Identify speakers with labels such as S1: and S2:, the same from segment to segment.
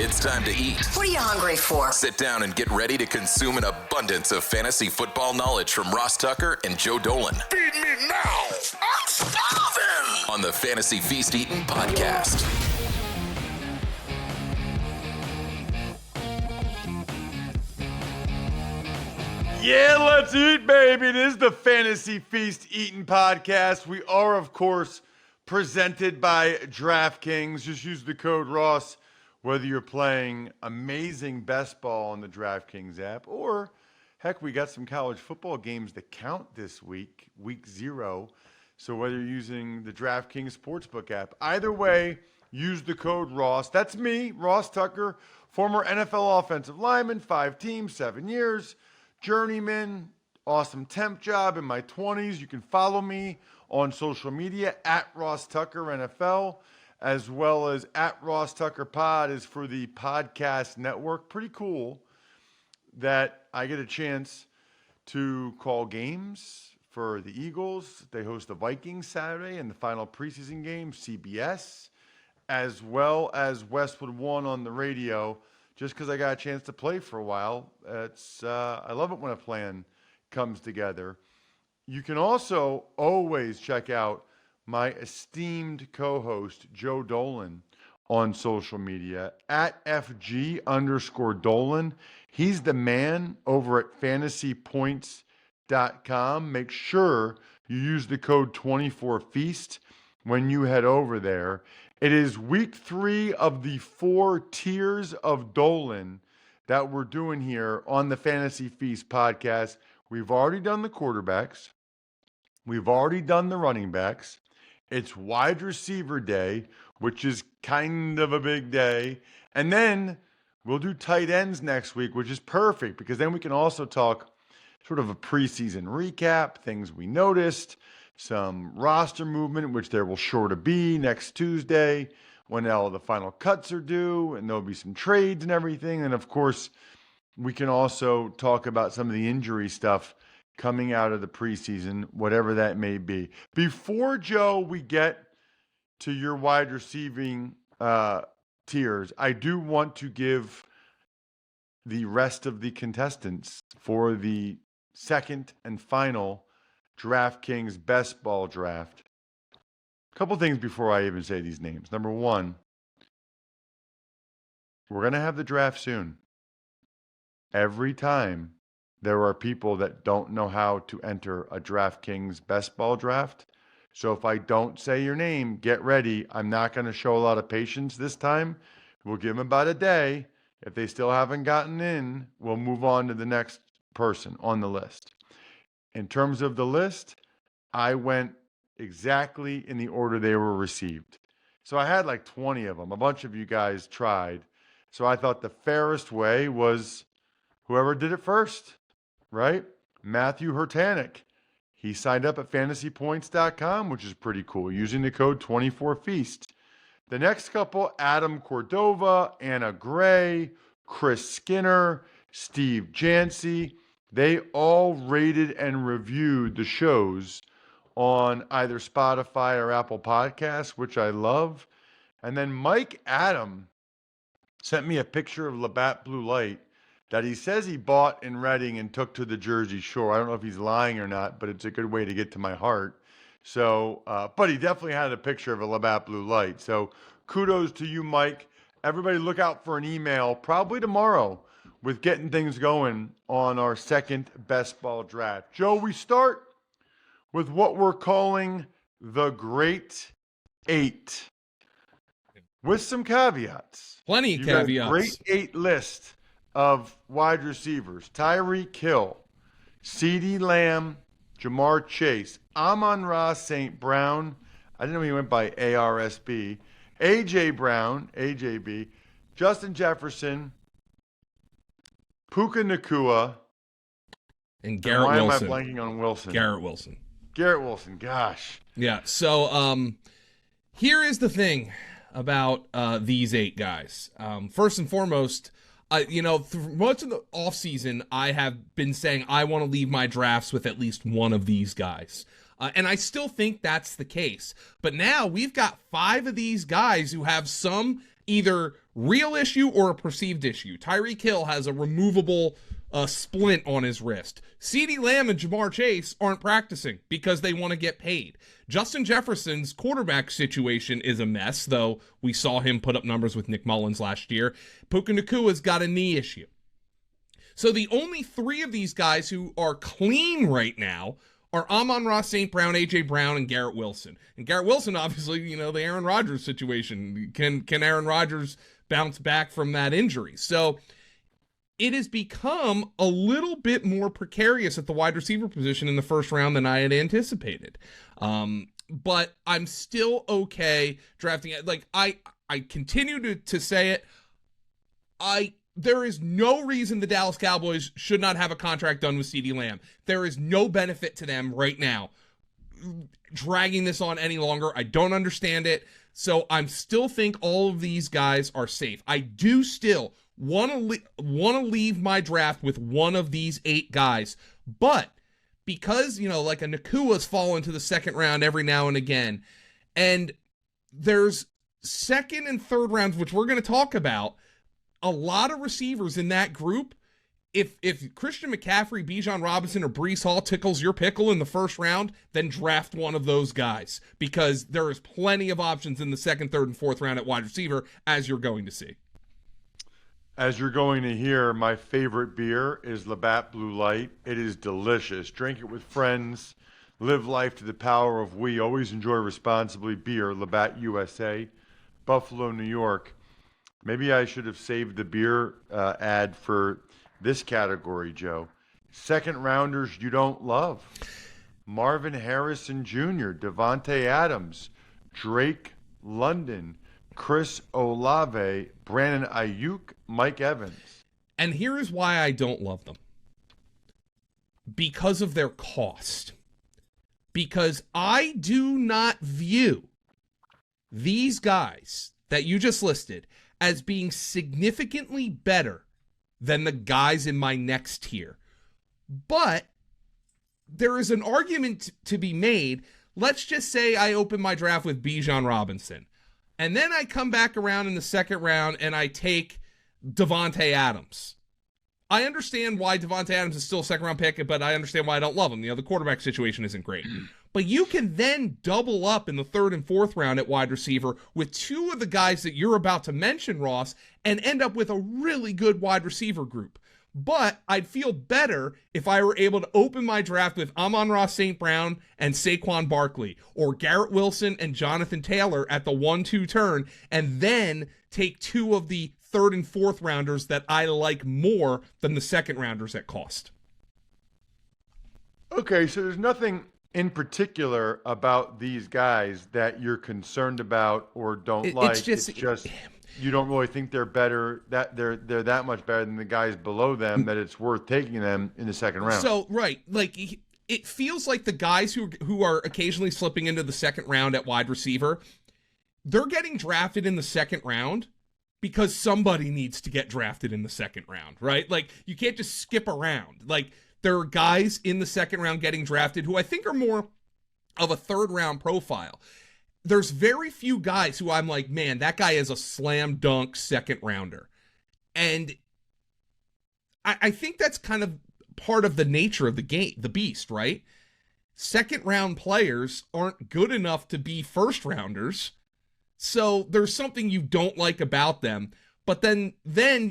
S1: It's time to eat.
S2: What are you hungry for?
S1: Sit down and get ready to consume an abundance of fantasy football knowledge from Ross Tucker and Joe Dolan.
S3: Feed me now. I'm starving.
S1: On the Fantasy Feast Eating Podcast.
S4: Yeah, let's eat, baby. It is the Fantasy Feast Eating Podcast. We are, of course, presented by DraftKings. Just use the code Ross, whether you're playing amazing best ball on the DraftKings app, or heck, we got some college football games that count this week, week 0. So whether you're using the DraftKings Sportsbook app, either way, use the code Ross. That's me, Ross Tucker, former NFL offensive lineman, 5 teams, 7 years. Journeyman, awesome temp job in my 20s. You can follow me on social media at Ross Tucker NFL, as well as at Ross Tucker Pod is for the podcast network. Pretty cool that I get a chance to call games for the Eagles. They host the Vikings Saturday in the final preseason game, CBS, as well as Westwood One on the radio. Just because I got a chance to play for a while. I love it when a plan comes together. You can also always check out my esteemed co-host, Joe Dolan, on social media, at FG_Dolan. He's the man over at fantasypoints.com. Make sure you use the code 24FEAST when you head over there. It is week 3 of the 4 tiers of Dolan that we're doing here on the Fantasy Feast podcast. We've already done the quarterbacks. We've already done the running backs. It's wide receiver day, which is kind of a big day. And then we'll do tight ends next week, which is perfect because then we can also talk sort of a preseason recap, things we noticed, some roster movement, which there will sure to be next Tuesday when all the final cuts are due, and there'll be some trades and everything. And of course, we can also talk about some of the injury stuff coming out of the preseason, whatever that may be. Before, Joe, we get to your wide receiving tiers, I do want to give the rest of the contestants for the second and final DraftKings Best Ball Draft. A couple things before I even say these names. Number one, we're going to have the draft soon. Every time there are people that don't know how to enter a DraftKings Best Ball Draft. So if I don't say your name, get ready. I'm not going to show a lot of patience this time. We'll give them about a day. If they still haven't gotten in, we'll move on to the next person on the list. In terms of the list, I went exactly in the order they were received. So I had like 20 of them. A bunch of you guys tried. So I thought the fairest way was whoever did it first, right? Matthew Hertanik. He signed up at fantasypoints.com, which is pretty cool, using the code 24FEAST. The next couple, Adam Cordova, Anna Gray, Chris Skinner, Steve Jancy, they all rated and reviewed the shows on either Spotify or Apple Podcasts, which I love. And then Mike Adam sent me a picture of Labatt Blue Light that he says he bought in Reading and took to the Jersey Shore. I don't know if he's lying or not, but it's a good way to get to my heart. So, but he definitely had a picture of a Labatt Blue Light. So kudos to you, Mike. Everybody look out for an email probably tomorrow with getting things going on our second best ball draft. Joe, we start with what we're calling the Great 8 with some caveats.
S5: Plenty of caveats.
S4: Great 8 list of wide receivers: Tyreek Hill, CeeDee Lamb, Jamar Chase, Amon-Ra St. Brown. I didn't know he went by ARSB. A.J. Brown, AJB, Justin Jefferson, Puka Nacua,
S5: and Garrett Wilson.
S4: Why am I blanking on Wilson?
S5: Garrett Wilson.
S4: Garrett Wilson, gosh.
S5: Yeah, so here is the thing about these 8 guys. First and foremost, through most of the offseason, I have been saying I want to leave my drafts with at least one of these guys. And I still think that's the case. But now we've got 5 of these guys who have some either real issue or a perceived issue. Tyreek Hill has a removable splint on his wrist. CeeDee Lamb and Jamar Chase aren't practicing because they want to get paid. Justin Jefferson's quarterback situation is a mess, though we saw him put up numbers with Nick Mullins last year. Puka Nakua's got a knee issue. So the only three of these guys who are clean right now are Amon-Ra St. Brown, A.J. Brown, and Garrett Wilson. And Garrett Wilson, obviously, the Aaron Rodgers situation. Can Aaron Rodgers bounce back from that injury? So it has become a little bit more precarious at the wide receiver position in the first round than I had anticipated. But I'm still okay drafting it. Like, I continue to say it. There is no reason the Dallas Cowboys should not have a contract done with CeeDee Lamb. There is no benefit to them right now dragging this on any longer. I don't understand it. So I still think all of these guys are safe. I do still want to leave my draft with one of these 8 guys. But because, like a Nakua's fall into the second round every now and again, and there's second and third rounds, which we're going to talk about, a lot of receivers in that group, if Christian McCaffrey, Bijan Robinson, or Breece Hall tickles your pickle in the first round, then draft one of those guys, because there is plenty of options in the second, third, and fourth round at wide receiver, as you're going to see.
S4: As you're going to hear, my favorite beer is Labatt Blue Light. It is delicious. Drink it with friends. Live life to the power of we. Always enjoy responsibly. Beer, Labatt USA, Buffalo, New York. Maybe I should have saved the beer ad for this category, Joe. Second rounders you don't love. Marvin Harrison Jr., Devontae Adams, Drake London, Chris Olave, Brandon Ayuk, Mike Evans.
S5: And here is why I don't love them. Because of their cost. Because I do not view these guys that you just listed as being significantly better than the guys in my next tier. But there is an argument to be made. Let's just say I open my draft with Bijan Robinson, and then I come back around in the second round and I take Devontae Adams. I understand why Devontae Adams is still a second round pick, but I understand why I don't love him. The quarterback situation isn't great. But you can then double up in the third and fourth round at wide receiver with 2 of the guys that you're about to mention, Ross, and end up with a really good wide receiver group. But I'd feel better if I were able to open my draft with Amon-Ra St. Brown and Saquon Barkley, or Garrett Wilson and Jonathan Taylor at the 1-2 turn, and then take 2 of the third and fourth rounders that I like more than the second rounders at cost.
S4: Okay, so there's nothing in particular about these guys that you're concerned about or don't like. It's just you don't really think they're better, that they're that much better than the guys below them, that it's worth taking them in the second round.
S5: So, right, like it feels like the guys who are occasionally slipping into the second round at wide receiver, they're getting drafted in the second round because somebody needs to get drafted in the second round, right? Like, you can't just skip around. Like, there are guys in the second round getting drafted who I think are more of a third round profile. There's very few guys who I'm like, man, that guy is a slam dunk second rounder. And I think that's kind of part of the nature of the game, the beast, right? Second round players aren't good enough to be first rounders. So there's something you don't like about them. But then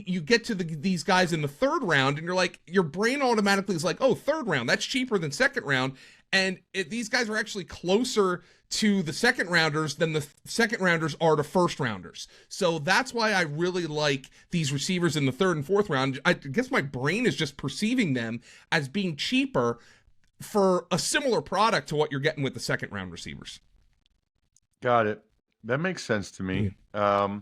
S5: you get to these guys in the third round and you're like, your brain automatically is like, oh, third round, that's cheaper than second round. And these guys are actually closer to the second rounders than the second rounders are to first rounders. So that's why I really like these receivers in the third and fourth round. I guess my brain is just perceiving them as being cheaper for a similar product to what you're getting with the second round receivers.
S4: Got it. That makes sense to me. A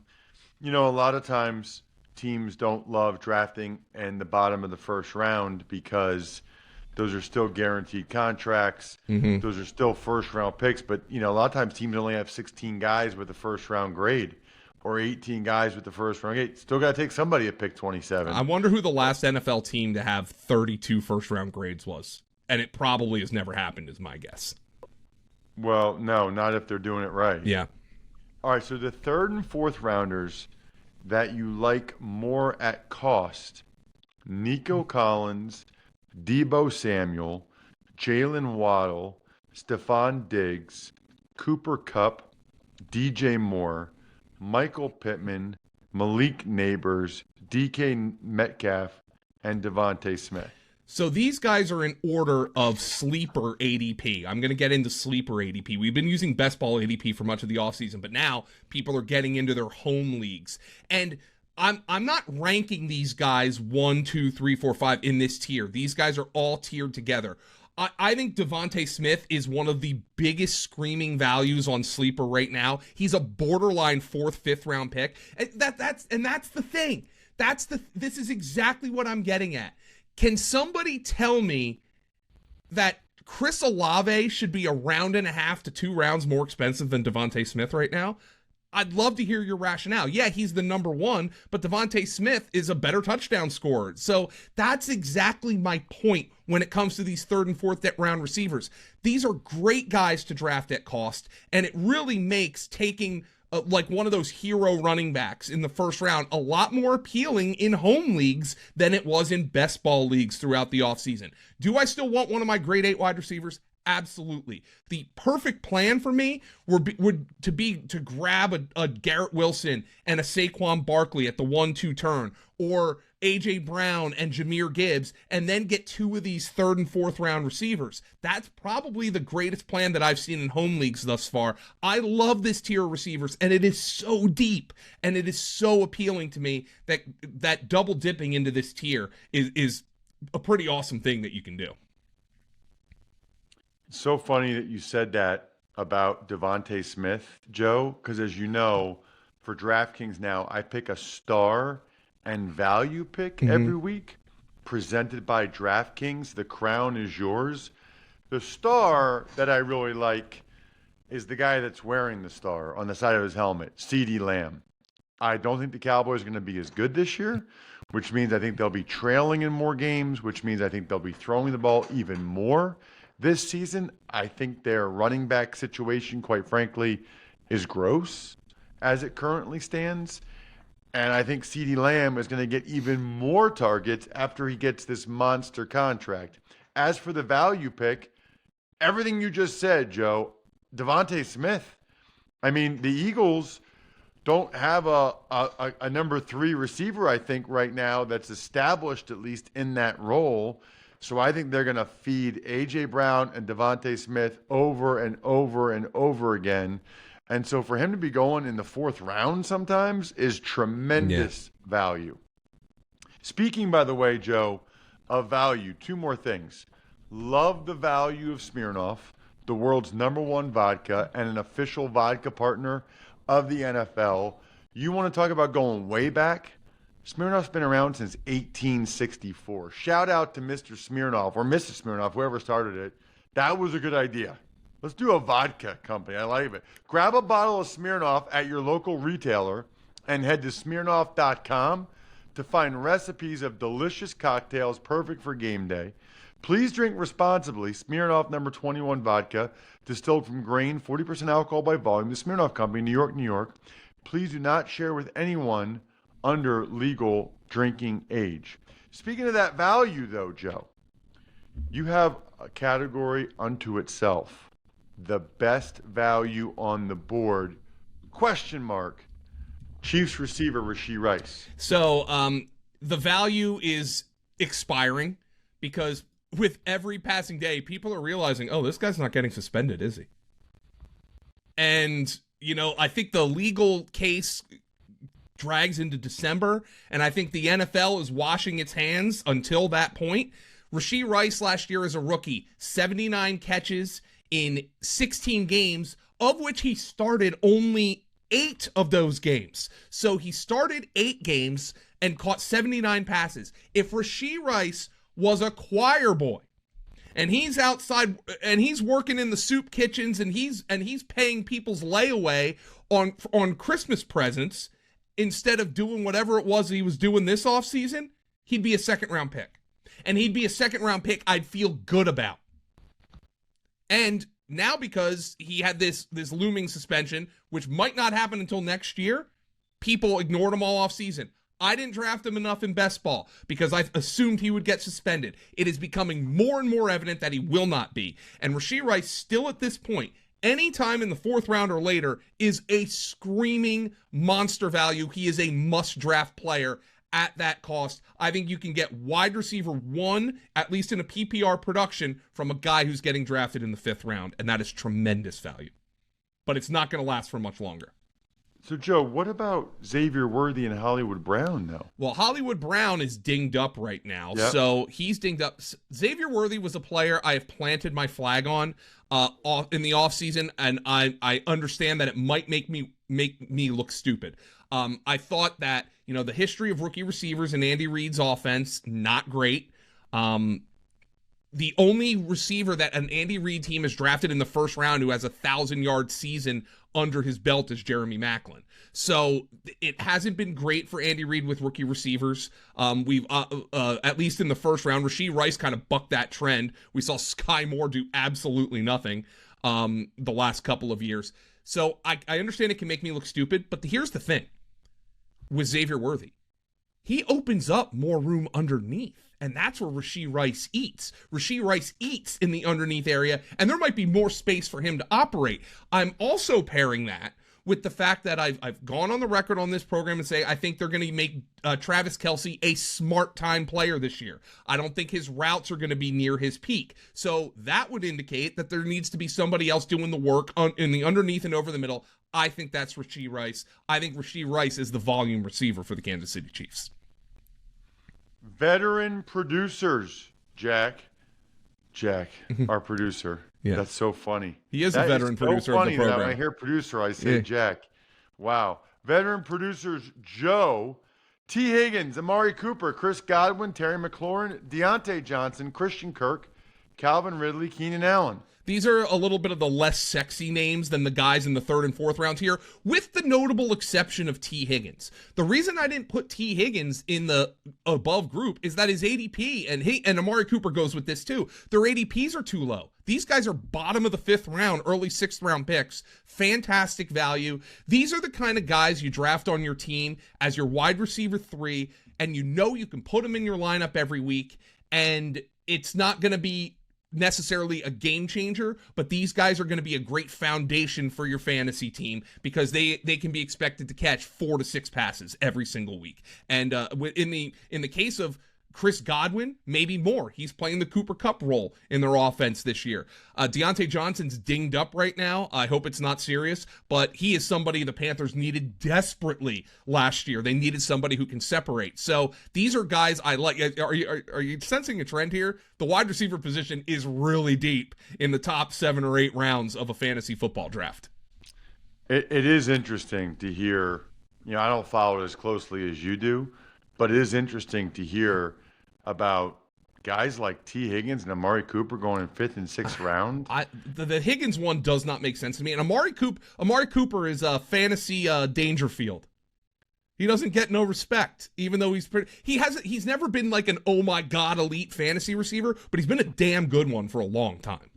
S4: lot of times teams don't love drafting in the bottom of the first round because those are still guaranteed contracts. Mm-hmm. Those are still first-round picks. But, a lot of times teams only have 16 guys with the first-round grade or 18 guys with the first-round grade. Still got to take somebody at pick 27.
S5: I wonder who the last NFL team to have 32 first-round grades was. And it probably has never happened, is my guess.
S4: Well, no, not if they're doing it right.
S5: Yeah.
S4: All right, so the third and fourth rounders that you like more at cost: Nico Collins, Debo Samuel, Jalen Waddle, Stephon Diggs, Cooper Kupp, DJ Moore, Michael Pittman, Malik Neighbors, DK Metcalf, and Devontae Smith?
S5: So these guys are in order of sleeper ADP. I'm going to get into sleeper ADP. We've been using best ball ADP for much of the offseason, but now people are getting into their home leagues. And I'm not ranking these guys 1, 2, 3, 4, 5 in this tier. These guys are all tiered together. I think Devontae Smith is one of the biggest screaming values on sleeper right now. He's a borderline 4th, 5th round pick. And that's the thing. This is exactly what I'm getting at. Can somebody tell me that Chris Olave should be a round and a half to 2 rounds more expensive than Devontae Smith right now? I'd love to hear your rationale. Yeah, he's the number 1, but Devontae Smith is a better touchdown scorer. So that's exactly my point when it comes to these 3rd and 4th round receivers. These are great guys to draft at cost, and it really makes taking like one of those hero running backs in the 1st round a lot more appealing in home leagues than it was in best ball leagues throughout the offseason. Do I still want one of my grade 8 wide receivers? Absolutely. The perfect plan for me would to grab a Garrett Wilson and a Saquon Barkley at the 1-2 turn, or A.J. Brown and Jahmyr Gibbs, and then get 2 of these 3rd and 4th round receivers. That's probably the greatest plan that I've seen in home leagues thus far. I love this tier of receivers, and it is so deep, and it is so appealing to me that double dipping into this tier is a pretty awesome thing that you can do.
S4: It's so funny that you said that about Devontae Smith, Joe, because as you know, for DraftKings now, I pick a star and value pick every week, presented by DraftKings. The crown is yours. The star that I really like is the guy that's wearing the star on the side of his helmet, CeeDee Lamb. I don't think the Cowboys are going to be as good this year, which means I think they'll be trailing in more games, which means I think they'll be throwing the ball even more this season. I think their running back situation, quite frankly, is gross as it currently stands. And I think CeeDee Lamb is going to get even more targets after he gets this monster contract. As for the value pick, everything you just said, Joe, Devontae Smith. I mean, the Eagles don't have a number 3 receiver, I think, right now that's established at least in that role. So I think they're going to feed A.J. Brown and Devontae Smith over and over and over again. And so for him to be going in the 4th round sometimes is tremendous value. Speaking, by the way, Joe, of value, 2 more things. Love the value of Smirnoff, the world's #1 vodka and an official vodka partner of the NFL. You want to talk about going way back? Smirnoff's been around since 1864. Shout out to Mr. Smirnoff or Mrs. Smirnoff, whoever started it. That was a good idea. Let's do a vodka company. I like it. Grab a bottle of Smirnoff at your local retailer and head to Smirnoff.com to find recipes of delicious cocktails perfect for game day. Please drink responsibly. Smirnoff number 21 vodka, distilled from grain, 40% alcohol by volume. The Smirnoff Company, New York, New York. Please do not share with anyone under legal drinking age. Speaking of that value, though, Joe, you have a category unto itself. The best value on the board, ? Chiefs receiver Rashee Rice.
S5: So the value is expiring because with every passing day, people are realizing, oh, this guy's not getting suspended, is he? And, you know, I think the legal case drags into December, and I think the NFL is washing its hands until that point. Rashee Rice last year as a rookie, 79 catches in 16 games, of which he started only 8 of those games. So he started 8 games and caught 79 passes. If Rashee Rice was a choir boy and he's outside and he's working in the soup kitchens and he's paying people's layaway on Christmas presents instead of doing whatever it was he was doing this offseason, he'd be a 2nd round pick. And he'd be a 2nd round pick I'd feel good about. And now because he had this looming suspension, which might not happen until next year, People ignored him all offseason. I didn't draft him enough in best ball because I assumed he would get suspended. It is becoming more and more evident that he will not be. And Rashee Rice, still at this point, anytime in the 4th round or later, is a screaming monster value. He is a must-draft player at that cost. I think you can get wide receiver 1, at least in a PPR production, from a guy who's getting drafted in the 5th round, and that is tremendous value. But it's not going to last for much longer.
S4: So, Joe, what about Xavier Worthy and Hollywood Brown, though?
S5: Well, Hollywood Brown is dinged up right now,
S4: Yep.
S5: so he's dinged up. Xavier Worthy was a player I have planted my flag on in the offseason, and I understand that it might make me look stupid. I thought that, the history of rookie receivers in Andy Reid's offense, not great. The only receiver that an Andy Reid team has drafted in the 1st round who has a 1,000-yard season under his belt is Jeremy Maclin. So it hasn't been great for Andy Reid with rookie receivers. We've at least in the 1st round, Rashee Rice kind of bucked that trend. We saw Sky Moore do absolutely nothing the last couple of years. So I understand it can make me look stupid, but here's the thing. With Xavier Worthy, he opens up more room underneath. And that's where Rashee Rice eats. Rashee Rice eats in the underneath area, and there might be more space for him to operate. I'm also pairing that with the fact that I've gone on the record on this program and say I think they're going to make Travis Kelce a smart time player this year. I don't think his routes are going to be near his peak. So that would indicate that there needs to be somebody else doing the work in the underneath and over the middle. I think that's Rashee Rice. I think Rashee Rice is the volume receiver for the Kansas City Chiefs.
S4: Veteran producers, Jack, our producer.
S5: Yeah.
S4: That's so funny.
S5: He is a veteran producer
S4: so
S5: of the program.
S4: That when I hear producer, I say Jack. Wow. Veteran producers, Joe, T. Higgins, Amari Cooper, Chris Godwin, Terry McLaurin, Deontay Johnson, Christian Kirk, Calvin Ridley, Keenan Allen.
S5: These are a little bit of the less sexy names than the guys in the 3rd and 4th rounds here, with the notable exception of T. Higgins. The reason I didn't put T. Higgins in the above group is that his ADP, and Amari Cooper goes with this too, their ADPs are too low. These guys are bottom of the 5th round, early 6th round picks. Fantastic value. These are the kind of guys you draft on your team as your wide receiver 3, and you can put them in your lineup every week, and it's not going to be necessarily a game changer, but these guys are going to be a great foundation for your fantasy team because they can be expected to catch 4 to 6 passes every single week. And in the case of Chris Godwin, maybe more. He's playing the Cooper Kupp role in their offense this year. Deontay Johnson's dinged up right now. I hope it's not serious, but he is somebody the Panthers needed desperately last year. They needed somebody who can separate. So these are guys I like. Are you sensing a trend here? The wide receiver position is really deep in the top 7 or 8 rounds of a fantasy football draft.
S4: It is interesting to hear. I don't follow it as closely as you do, but it is interesting to hear about guys like T. Higgins and Amari Cooper going in 5th and 6th round.
S5: The Higgins one does not make sense to me. And Amari Cooper is a fantasy Dangerfield. He doesn't get no respect, even though he's never been like an oh my god elite fantasy receiver, but he's been a damn good one for a long time.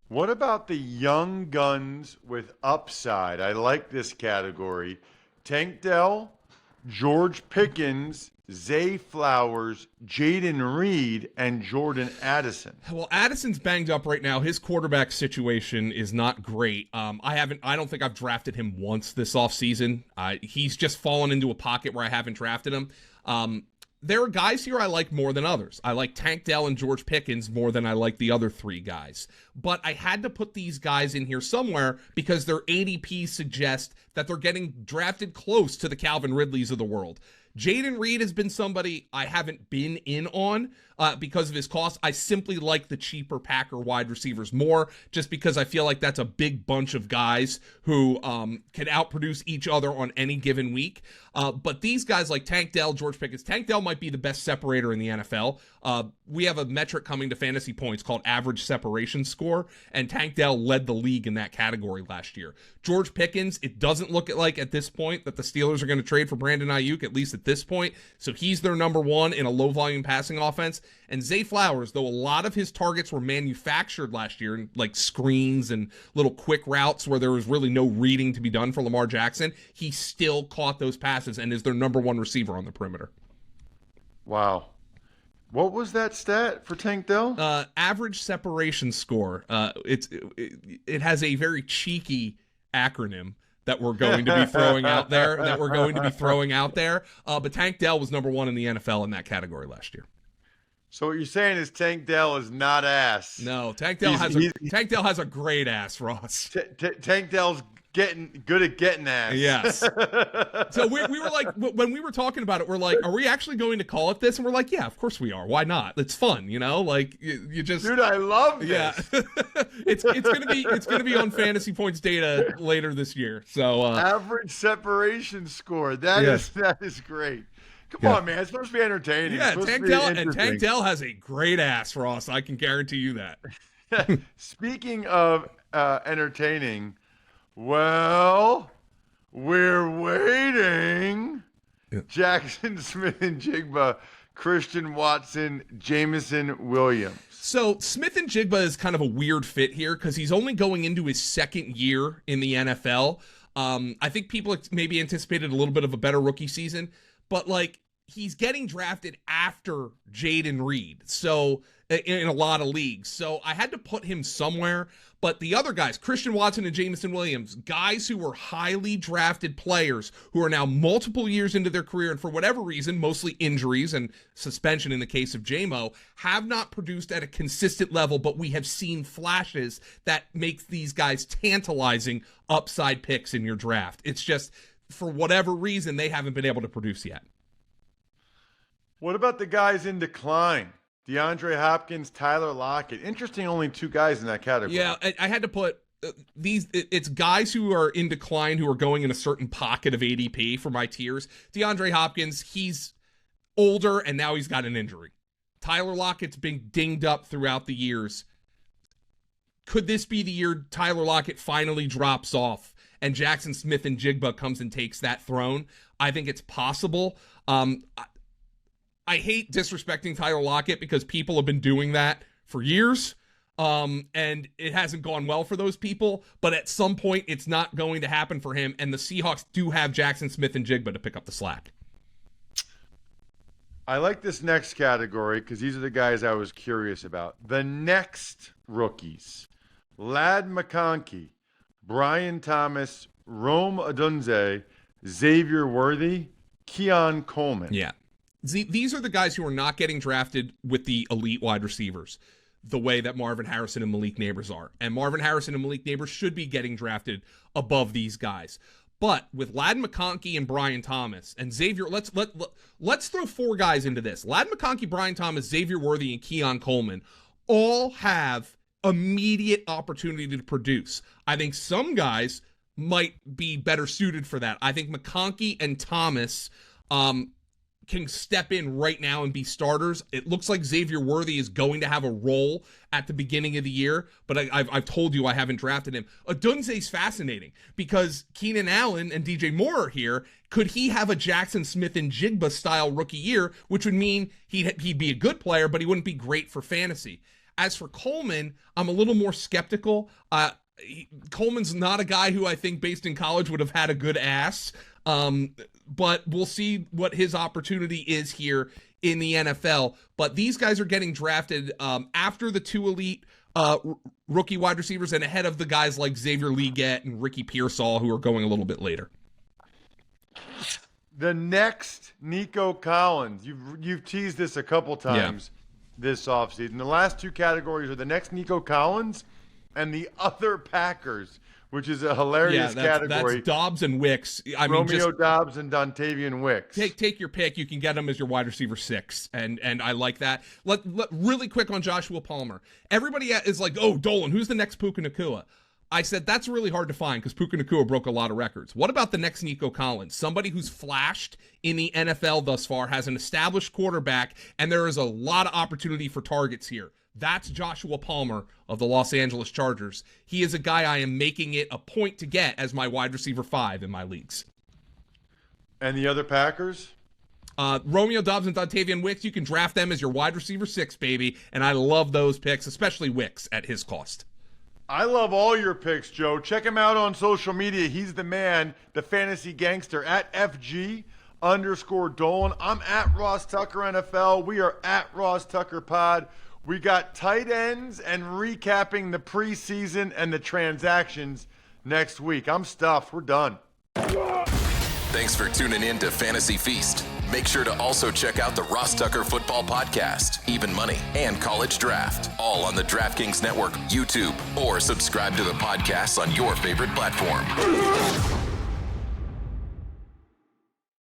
S4: What about the young guns with upside? I like this category. Tank Dell, George Pickens, Zay Flowers, Jaden Reed, and Jordan Addison.
S5: Well, Addison's banged up right now. His quarterback situation is not great. I don't think I've drafted him once this offseason. He's just fallen into a pocket where I haven't drafted him. There are guys here I like more than others. I like Tank Dell and George Pickens more than I like the other 3 guys. But I had to put these guys in here somewhere because their ADPs suggest that they're getting drafted close to the Calvin Ridleys of the world. Jaden Reed has been somebody I haven't been in on because of his cost. I simply like the cheaper Packer wide receivers more just because I feel like that's a big bunch of guys who can outproduce each other on any given week. But these guys like Tank Dell, George Pickens, Tank Dell might be the best separator in the NFL. We have a metric coming to fantasy points called average separation score, and Tank Dell led the league in that category last year. George Pickens, it doesn't look like at this point that the Steelers are going to trade for Brandon Ayuk, at least at this point. So he's their number one in a low-volume passing offense. And Zay Flowers, though a lot of his targets were manufactured last year, like screens and little quick routes where there was really no reading to be done for Lamar Jackson, he still caught those passes and is their number one receiver on the perimeter.
S4: Wow. What was that stat for Tank Dell?
S5: Average separation score. It has a very cheeky acronym that we're going to be throwing out there. But Tank Dell was number one in the NFL in that category last year.
S4: So what you're saying is Tank Dell is not ass.
S5: No, Tank Dell has a great ass, Ross.
S4: Tank Dell's good at getting ass.
S5: Yes. So we were like, when we were talking about it, we're like, are we actually going to call it this? And we're like, yeah, of course we are. Why not? It's fun, like you just.
S4: Dude, I love this.
S5: Yeah. it's gonna be on Fantasy Points data later this year. So
S4: average separation score. That is great. Come on, man. It's supposed to be entertaining.
S5: Yeah, Tank Dell has a great ass, Ross. I can guarantee you that.
S4: Speaking of entertaining. Well, we're waiting. Yeah. Jackson Smith-Njigba, Christian Watson, Jameson Williams.
S5: So Smith-Njigba is kind of a weird fit here because he's only going into his second year in the NFL. I think people maybe anticipated a little bit of a better rookie season, but he's getting drafted after Jaden Reed. So in a lot of leagues. So I had to put him somewhere. But the other guys, Christian Watson and Jameson Williams, guys who were highly drafted players who are now multiple years into their career and for whatever reason, mostly injuries and suspension in the case of JMO, have not produced at a consistent level, but we have seen flashes that makes these guys tantalizing upside picks in your draft. It's just, for whatever reason, they haven't been able to produce yet.
S4: What about the guys in decline? DeAndre Hopkins, Tyler Lockett. Interesting, only two guys in that category.
S5: Yeah, I had to put it's guys who are in decline who are going in a certain pocket of ADP for my tiers. DeAndre Hopkins, he's older and now he's got an injury. Tyler Lockett's been dinged up throughout the years. Could this be the year Tyler Lockett finally drops off and Jackson Smith-Njigba comes and takes that throne? I think it's possible. I hate disrespecting Tyler Lockett because people have been doing that for years, and it hasn't gone well for those people, but at some point it's not going to happen for him, and the Seahawks do have Jackson Smith-Njigba to pick up the slack.
S4: I like this next category because these are the guys I was curious about. The next rookies: Ladd McConkey, Brian Thomas, Rome Odunze, Xavier Worthy, Keon Coleman.
S5: Yeah. These are the guys who are not getting drafted with the elite wide receivers the way that Marvin Harrison and Malik Neighbors are. And Marvin Harrison and Malik Neighbors should be getting drafted above these guys. But with Ladd McConkey and Brian Thomas and Xavier, let's throw four guys into this. Ladd McConkey, Brian Thomas, Xavier Worthy, and Keon Coleman all have immediate opportunity to produce. I think some guys might be better suited for that. I think McConkey and Thomas can step in right now and be starters. It looks like Xavier Worthy is going to have a role at the beginning of the year, but I've told you I haven't drafted him. Odunze's fascinating because Keenan Allen and DJ Moore are here. Could he have a Jackson Smith-Njigba style rookie year, which would mean he'd be a good player, but he wouldn't be great for fantasy. As for Coleman, I'm a little more skeptical. Coleman's not a guy who I think based in college would have had a good ass. But we'll see what his opportunity is here in the NFL. But these guys are getting drafted after the two elite rookie wide receivers and ahead of the guys like Xavier Legette and Ricky Pearsall who are going a little bit later.
S4: The next Nico Collins. You've teased this a couple times this offseason. The last two categories are the next Nico Collins and the other Packers, which is a hilarious category.
S5: That's Dobbs and Wicks.
S4: Romeo Dobbs and Dontavian Wicks.
S5: Take your pick. You can get him as your wide receiver 6, and I like that. Really quick on Joshua Palmer. Everybody is like, oh, Dolan, who's the next Puka Nacua? I said that's really hard to find because Puka Nacua broke a lot of records. What about the next Nico Collins? Somebody who's flashed in the NFL thus far, has an established quarterback, and there is a lot of opportunity for targets here. That's Joshua Palmer of the Los Angeles Chargers. He is a guy I am making it a point to get as my wide receiver 5 in my leagues.
S4: And the other Packers?
S5: Romeo Doubs and Dontavian Wicks, you can draft them as your wide receiver 6, baby. And I love those picks, especially Wicks at his cost.
S4: I love all your picks, Joe. Check him out on social media. He's the man, the fantasy gangster, at FG_Dolan. I'm at Ross Tucker NFL. We are at Ross Tucker Pod. We got tight ends and recapping the preseason and the transactions next week. I'm stuffed. We're done.
S1: Thanks for tuning in to Fantasy Feast. Make sure to also check out the Ross Tucker Football Podcast, Even Money, and College Draft, all on the DraftKings Network, YouTube, or subscribe to the podcast on your favorite platform.